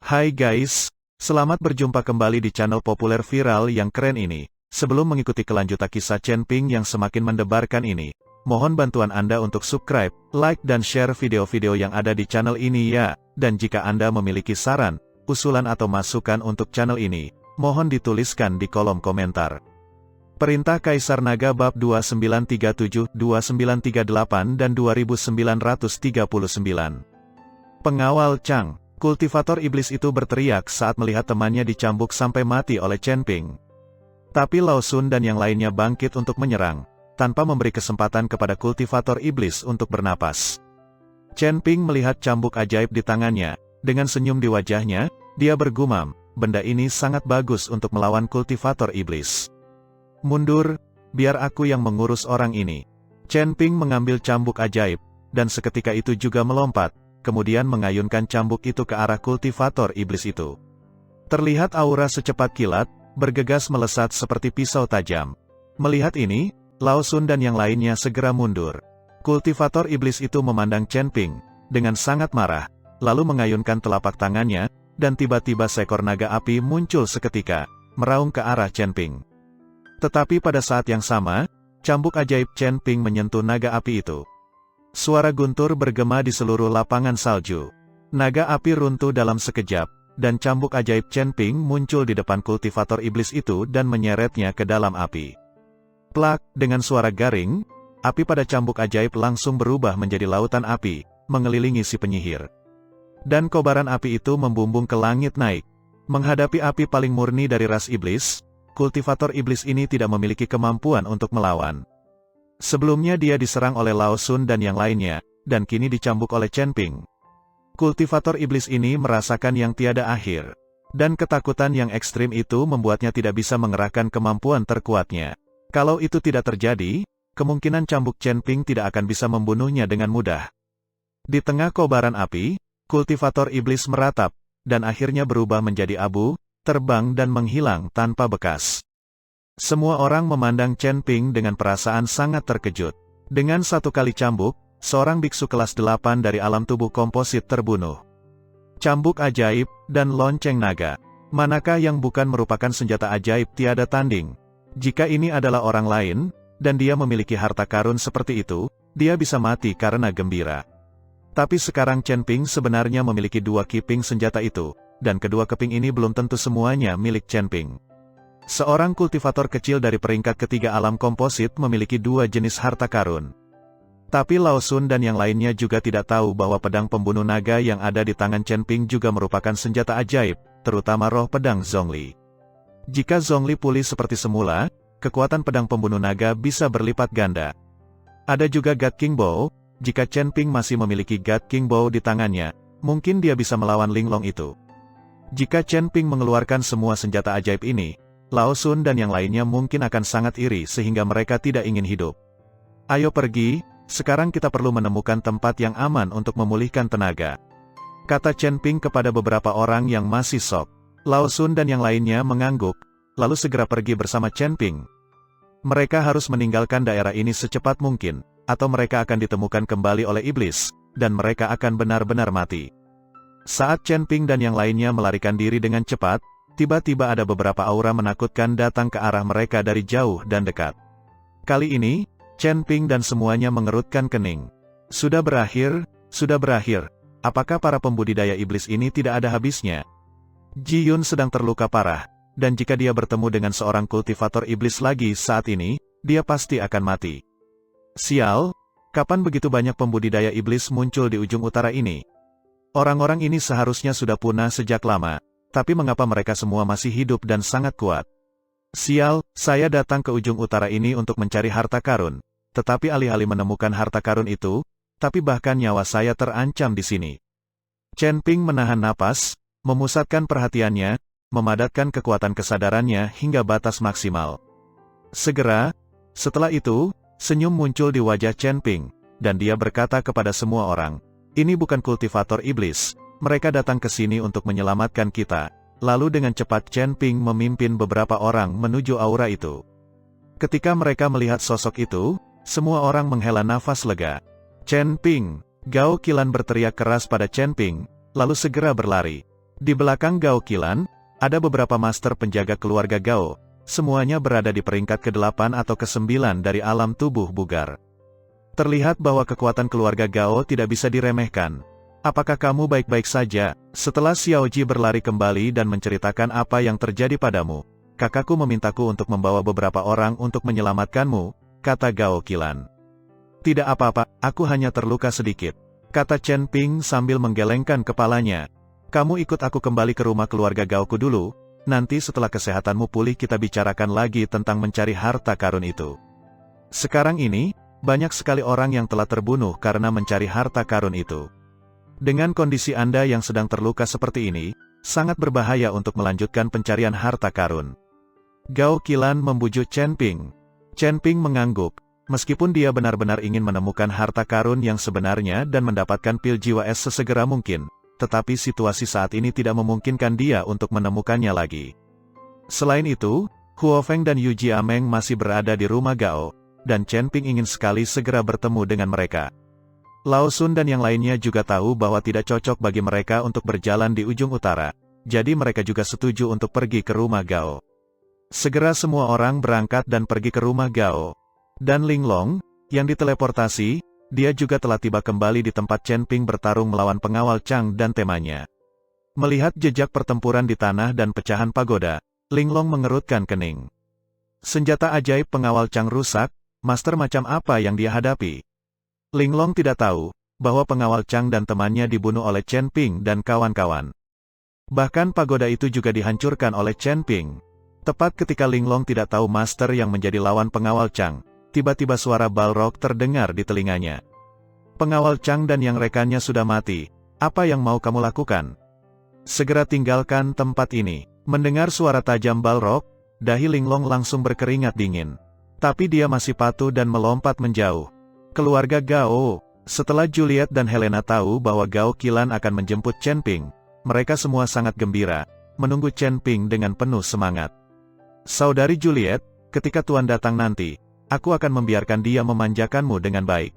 Hai guys, selamat berjumpa kembali di channel populer viral yang keren ini. Sebelum mengikuti kelanjutan kisah Chen Ping yang semakin mendebarkan ini, mohon bantuan Anda untuk subscribe, like dan share video-video yang ada di channel ini ya. Dan jika Anda memiliki saran, usulan atau masukan untuk channel ini, mohon dituliskan di kolom komentar. Perintah Kaisar Naga bab 2937, 2938 dan 2939. Pengawal Chang. Kultivator iblis itu berteriak saat melihat temannya dicambuk sampai mati oleh Chen Ping. Tapi Lao Sun dan yang lainnya bangkit untuk menyerang, tanpa memberi kesempatan kepada kultivator iblis untuk bernapas. Chen Ping melihat cambuk ajaib di tangannya, dengan senyum di wajahnya, dia bergumam, benda ini sangat bagus untuk melawan kultivator iblis. Mundur, biar aku yang mengurus orang ini. Chen Ping mengambil cambuk ajaib, dan seketika itu juga melompat, kemudian mengayunkan cambuk itu ke arah kultivator iblis itu. Terlihat aura secepat kilat, bergegas melesat seperti pisau tajam. Melihat ini, Lao Sun dan yang lainnya segera mundur. Kultivator iblis itu memandang Chen Ping, dengan sangat marah, lalu mengayunkan telapak tangannya, dan tiba-tiba seekor naga api muncul seketika, meraung ke arah Chen Ping. Tetapi pada saat yang sama, cambuk ajaib Chen Ping menyentuh naga api itu. Suara guntur bergema di seluruh lapangan salju. Naga api runtuh dalam sekejap, dan cambuk ajaib Chen Ping muncul di depan kultivator iblis itu dan menyeretnya ke dalam api. Plak, dengan suara garing, api pada cambuk ajaib langsung berubah menjadi lautan api, mengelilingi si penyihir. Dan kobaran api itu membumbung ke langit naik. Menghadapi api paling murni dari ras iblis, kultivator iblis ini tidak memiliki kemampuan untuk melawan. Sebelumnya dia diserang oleh Lao Sun dan yang lainnya, dan kini dicambuk oleh Chen Ping. Kultivator iblis ini merasakan yang tiada akhir. Dan ketakutan yang ekstrim itu membuatnya tidak bisa mengerahkan kemampuan terkuatnya. Kalau itu tidak terjadi, kemungkinan cambuk Chen Ping tidak akan bisa membunuhnya dengan mudah. Di tengah kobaran api, kultivator iblis meratap, dan akhirnya berubah menjadi abu, terbang dan menghilang tanpa bekas. Semua orang memandang Chen Ping dengan perasaan sangat terkejut. Dengan satu kali cambuk, seorang biksu kelas 8 dari alam tubuh komposit terbunuh. Cambuk ajaib, dan lonceng naga. Manakah yang bukan merupakan senjata ajaib tiada tanding? Jika ini adalah orang lain, dan dia memiliki harta karun seperti itu, dia bisa mati karena gembira. Tapi sekarang Chen Ping sebenarnya memiliki dua keping senjata itu, dan kedua keping ini belum tentu semuanya milik Chen Ping. Seorang kultivator kecil dari peringkat ketiga alam komposit memiliki dua jenis harta karun. Tapi Lao Sun dan yang lainnya juga tidak tahu bahwa pedang pembunuh naga yang ada di tangan Chen Ping juga merupakan senjata ajaib, terutama roh pedang Zhongli. Jika Zhongli pulih seperti semula, kekuatan pedang pembunuh naga bisa berlipat ganda. Ada juga God King Bow, jika Chen Ping masih memiliki God King Bow di tangannya, mungkin dia bisa melawan Linglong itu. Jika Chen Ping mengeluarkan semua senjata ajaib ini, Lao Sun dan yang lainnya mungkin akan sangat iri sehingga mereka tidak ingin hidup. Ayo pergi, sekarang kita perlu menemukan tempat yang aman untuk memulihkan tenaga, kata Chen Ping kepada beberapa orang yang masih shock. Lao Sun dan yang lainnya mengangguk, lalu segera pergi bersama Chen Ping. Mereka harus meninggalkan daerah ini secepat mungkin, atau mereka akan ditemukan kembali oleh iblis, dan mereka akan benar-benar mati. Saat Chen Ping dan yang lainnya melarikan diri dengan cepat, tiba-tiba ada beberapa aura menakutkan datang ke arah mereka dari jauh dan dekat. Kali ini, Chen Ping dan semuanya mengerutkan kening. Sudah berakhir, sudah berakhir. Apakah para pembudidaya iblis ini tidak ada habisnya? Ji Yun sedang terluka parah, dan jika dia bertemu dengan seorang kultivator iblis lagi saat ini, dia pasti akan mati. Sial, kapan begitu banyak pembudidaya iblis muncul di ujung utara ini? Orang-orang ini seharusnya sudah punah sejak lama. Tapi mengapa mereka semua masih hidup dan sangat kuat? Sial, saya datang ke ujung utara ini untuk mencari harta karun. Tetapi alih-alih menemukan harta karun itu, tapi bahkan nyawa saya terancam di sini. Chen Ping menahan napas, memusatkan perhatiannya, memadatkan kekuatan kesadarannya hingga batas maksimal. Segera, setelah itu, senyum muncul di wajah Chen Ping, dan dia berkata kepada semua orang, ini bukan kultivator iblis. Mereka datang ke sini untuk menyelamatkan kita. Lalu dengan cepat Chen Ping memimpin beberapa orang menuju aura itu. Ketika mereka melihat sosok itu, semua orang menghela nafas lega. Chen Ping, Gao Qilan berteriak keras pada Chen Ping, lalu segera berlari. Di belakang Gao Qilan, ada beberapa master penjaga keluarga Gao, semuanya berada di peringkat ke-8 atau ke-9 dari alam tubuh bugar. Terlihat bahwa kekuatan keluarga Gao tidak bisa diremehkan. Apakah kamu baik-baik saja? Setelah Xiaoji berlari kembali dan menceritakan apa yang terjadi padamu, kakakku memintaku untuk membawa beberapa orang untuk menyelamatkanmu, kata Gao Qilan. Tidak apa-apa, aku hanya terluka sedikit, kata Chen Ping sambil menggelengkan kepalanya. Kamu ikut aku kembali ke rumah keluarga Gaoku dulu, nanti setelah kesehatanmu pulih kita bicarakan lagi tentang mencari harta karun itu. Sekarang ini, banyak sekali orang yang telah terbunuh karena mencari harta karun itu. Dengan kondisi Anda yang sedang terluka seperti ini, sangat berbahaya untuk melanjutkan pencarian harta karun. Gao Qilan membujuk Chen Ping. Chen Ping mengangguk, meskipun dia benar-benar ingin menemukan harta karun yang sebenarnya dan mendapatkan pil jiwa es sesegera mungkin. Tetapi situasi saat ini tidak memungkinkan dia untuk menemukannya lagi. Selain itu, Huo Feng dan Yu Jiameng masih berada di rumah Gao, dan Chen Ping ingin sekali segera bertemu dengan mereka. Lao Sun dan yang lainnya juga tahu bahwa tidak cocok bagi mereka untuk berjalan di ujung utara, jadi mereka juga setuju untuk pergi ke rumah Gao. Segera semua orang berangkat dan pergi ke rumah Gao. Dan Linglong, yang diteleportasi, dia juga telah tiba kembali di tempat Chen Ping bertarung melawan pengawal Chang dan temannya. Melihat jejak pertempuran di tanah dan pecahan pagoda, Linglong mengerutkan kening. Senjata ajaib pengawal Chang rusak, master macam apa yang dia hadapi? Linglong tidak tahu, bahwa pengawal Chang dan temannya dibunuh oleh Chen Ping dan kawan-kawan. Bahkan pagoda itu juga dihancurkan oleh Chen Ping. Tepat ketika Linglong tidak tahu master yang menjadi lawan pengawal Chang, tiba-tiba suara Balrog terdengar di telinganya. Pengawal Chang dan yang rekannya sudah mati, apa yang mau kamu lakukan? Segera tinggalkan tempat ini. Mendengar suara tajam Balrog, dahi Linglong langsung berkeringat dingin. Tapi dia masih patuh dan melompat menjauh. Keluarga Gao, setelah Juliet dan Helena tahu bahwa Gao Qilan akan menjemput Chen Ping, mereka semua sangat gembira, menunggu Chen Ping dengan penuh semangat. Saudari Juliet, ketika Tuan datang nanti, aku akan membiarkan dia memanjakanmu dengan baik.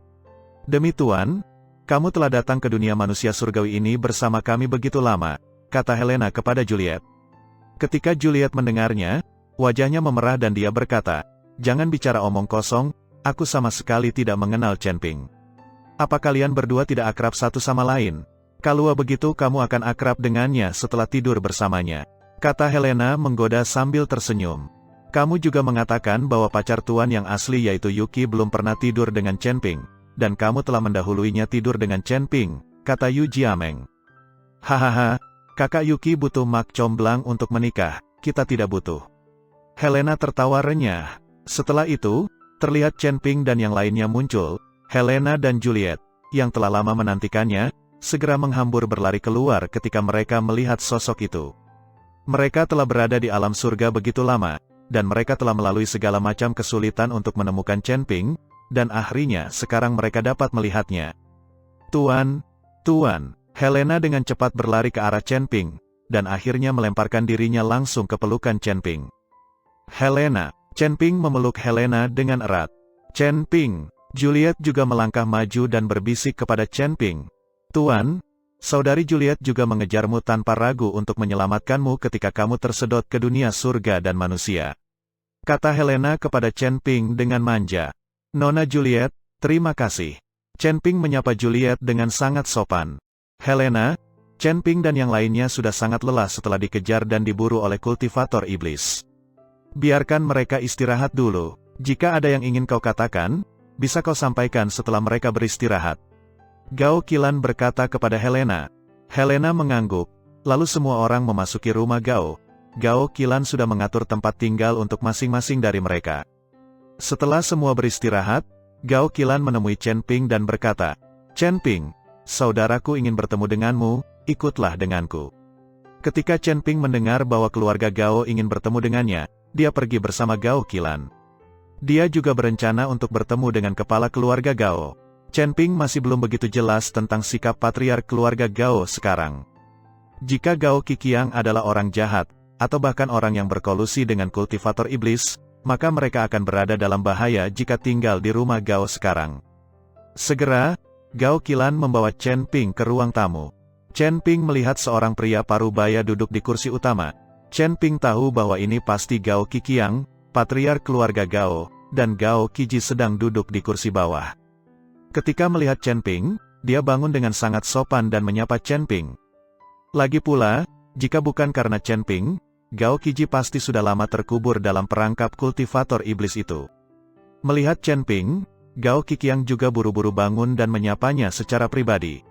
Demi Tuan, kamu telah datang ke dunia manusia surgawi ini bersama kami begitu lama, kata Helena kepada Juliet. Ketika Juliet mendengarnya, wajahnya memerah dan dia berkata, jangan bicara omong kosong, aku sama sekali tidak mengenal Chen Ping. Apa kalian berdua tidak akrab satu sama lain? Kalau begitu kamu akan akrab dengannya setelah tidur bersamanya, kata Helena menggoda sambil tersenyum. Kamu juga mengatakan bahwa pacar Tuan yang asli yaitu Yuki belum pernah tidur dengan Chen Ping, dan kamu telah mendahuluinya tidur dengan Chen Ping, kata Yu Jiameng. Hahaha, kakak Yuki butuh mak comblang untuk menikah, kita tidak butuh. Helena tertawa renyah. Setelah itu, terlihat Chen Ping dan yang lainnya muncul. Helena dan Juliet, yang telah lama menantikannya, segera menghambur berlari keluar ketika mereka melihat sosok itu. Mereka telah berada di alam surga begitu lama, dan mereka telah melalui segala macam kesulitan untuk menemukan Chen Ping, dan akhirnya sekarang mereka dapat melihatnya. Tuan, Tuan, Helena dengan cepat berlari ke arah Chen Ping, dan akhirnya melemparkan dirinya langsung ke pelukan Chen Ping. Helena, Chen Ping memeluk Helena dengan erat. Chen Ping, Juliet juga melangkah maju dan berbisik kepada Chen Ping. Tuan, saudari Juliet juga mengejarmu tanpa ragu untuk menyelamatkanmu ketika kamu tersedot ke dunia surga dan manusia, kata Helena kepada Chen Ping dengan manja. Nona Juliet, terima kasih. Chen Ping menyapa Juliet dengan sangat sopan. Helena, Chen Ping dan yang lainnya sudah sangat lelah setelah dikejar dan diburu oleh kultivator iblis. Biarkan mereka istirahat dulu. Jika ada yang ingin kau katakan, bisa kau sampaikan setelah mereka beristirahat. Gao Qilan berkata kepada Helena. Helena mengangguk, lalu semua orang memasuki rumah Gao. Gao Qilan sudah mengatur tempat tinggal untuk masing-masing dari mereka. Setelah semua beristirahat, Gao Qilan menemui Chen Ping dan berkata, Chen Ping, saudaraku ingin bertemu denganmu, ikutlah denganku. Ketika Chen Ping mendengar bahwa keluarga Gao ingin bertemu dengannya, dia pergi bersama Gao Qilan. Dia juga berencana untuk bertemu dengan kepala keluarga Gao. Chen Ping masih belum begitu jelas tentang sikap patriark keluarga Gao sekarang. Jika Gao Qiqiang adalah orang jahat, atau bahkan orang yang berkolusi dengan kultivator iblis, maka mereka akan berada dalam bahaya jika tinggal di rumah Gao sekarang. Segera, Gao Qilan membawa Chen Ping ke ruang tamu. Chen Ping melihat seorang pria parubaya duduk di kursi utama. Chen Ping tahu bahwa ini pasti Gao Qiqiang, patriark keluarga Gao, dan Gao Qiji sedang duduk di kursi bawah. Ketika melihat Chen Ping, dia bangun dengan sangat sopan dan menyapa Chen Ping. Lagi pula, jika bukan karena Chen Ping, Gao Qiji pasti sudah lama terkubur dalam perangkap kultivator iblis itu. Melihat Chen Ping, Gao Qiqiang juga buru-buru bangun dan menyapanya secara pribadi.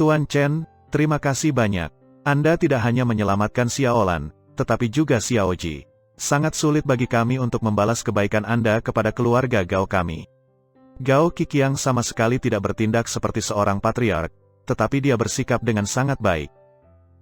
Tuan Chen, terima kasih banyak. Anda tidak hanya menyelamatkan Xiaolan, tetapi juga Xiaoji. Sangat sulit bagi kami untuk membalas kebaikan Anda kepada keluarga Gao kami. Gao Qiqiang sama sekali tidak bertindak seperti seorang patriark, tetapi dia bersikap dengan sangat baik.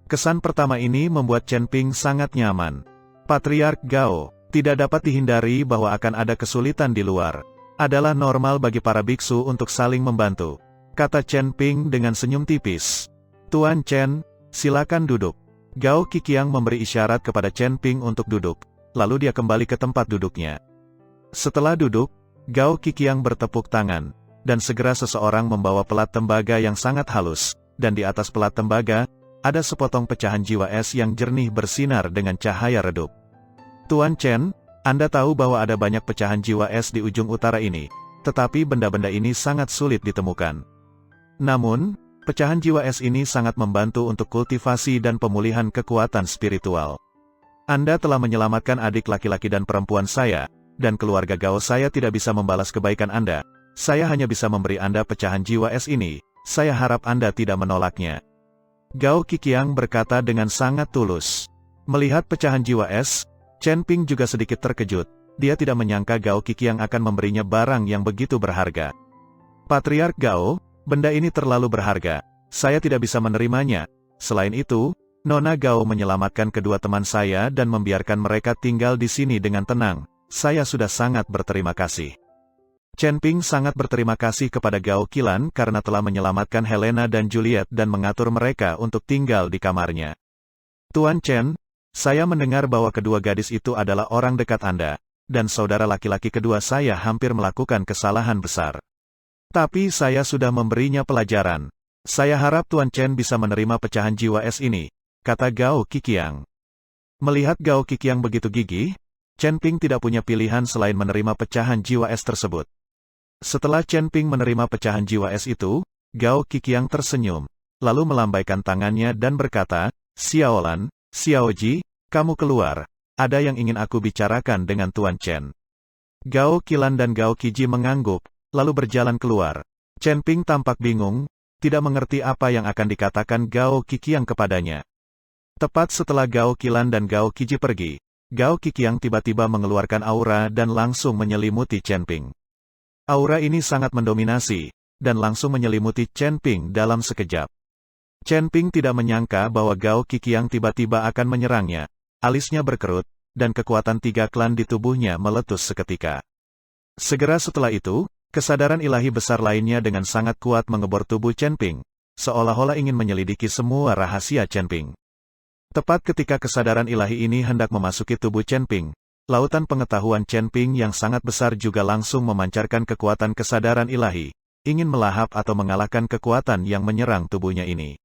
Kesan pertama ini membuat Chen Ping sangat nyaman. Patriark Gao, tidak dapat dihindari bahwa akan ada kesulitan di luar. Adalah normal bagi para biksu untuk saling membantu, kata Chen Ping dengan senyum tipis. Tuan Chen, silakan duduk. Gao Qiqiang memberi isyarat kepada Chen Ping untuk duduk, lalu dia kembali ke tempat duduknya. Setelah duduk, Gao Qiqiang bertepuk tangan, dan segera seseorang membawa pelat tembaga yang sangat halus, dan di atas pelat tembaga, ada sepotong pecahan jiwa es yang jernih bersinar dengan cahaya redup. Tuan Chen, Anda tahu bahwa ada banyak pecahan jiwa es di ujung utara ini, tetapi benda-benda ini sangat sulit ditemukan. Namun, pecahan jiwa es ini sangat membantu untuk kultivasi dan pemulihan kekuatan spiritual. Anda telah menyelamatkan adik laki-laki dan perempuan saya, dan keluarga Gao saya tidak bisa membalas kebaikan Anda. Saya hanya bisa memberi Anda pecahan jiwa es ini, saya harap Anda tidak menolaknya. Gao Qiqiang berkata dengan sangat tulus. Melihat pecahan jiwa es, Chen Ping juga sedikit terkejut. Dia tidak menyangka Gao Qiqiang akan memberinya barang yang begitu berharga. Patriark Gao, benda ini terlalu berharga. Saya tidak bisa menerimanya. Selain itu, Nona Gao menyelamatkan kedua teman saya dan membiarkan mereka tinggal di sini dengan tenang. Saya sudah sangat berterima kasih. Chen Ping sangat berterima kasih kepada Gao Qilan karena telah menyelamatkan Helena dan Juliet dan mengatur mereka untuk tinggal di kamarnya. Tuan Chen, saya mendengar bahwa kedua gadis itu adalah orang dekat Anda, dan saudara laki-laki kedua saya hampir melakukan kesalahan besar. Tapi saya sudah memberinya pelajaran. Saya harap Tuan Chen bisa menerima pecahan jiwa es ini, kata Gao Qiqiang. Melihat Gao Qiqiang begitu gigih, Chen Ping tidak punya pilihan selain menerima pecahan jiwa es tersebut. Setelah Chen Ping menerima pecahan jiwa es itu, Gao Qiqiang tersenyum, lalu melambaikan tangannya dan berkata, Xiaolan, Xiaoji, kamu keluar. Ada yang ingin aku bicarakan dengan Tuan Chen. Gao Qilan dan Gao Qiji mengangguk, lalu berjalan keluar. Chen Ping tampak bingung, tidak mengerti apa yang akan dikatakan Gao Qiqiang kepadanya. Tepat setelah Gao Qilan dan Gao Qiji pergi, Gao Qiqiang tiba-tiba mengeluarkan aura dan langsung menyelimuti Chen Ping. Aura ini sangat mendominasi, dan langsung menyelimuti Chen Ping dalam sekejap. Chen Ping tidak menyangka bahwa Gao Qiqiang tiba-tiba akan menyerangnya. Alisnya berkerut, dan kekuatan tiga klan di tubuhnya meletus seketika. Segera setelah itu, kesadaran ilahi besar lainnya dengan sangat kuat mengebor tubuh Chen Ping, seolah-olah ingin menyelidiki semua rahasia Chen Ping. Tepat ketika kesadaran ilahi ini hendak memasuki tubuh Chen Ping, lautan pengetahuan Chen Ping yang sangat besar juga langsung memancarkan kekuatan kesadaran ilahi, ingin melahap atau mengalahkan kekuatan yang menyerang tubuhnya ini.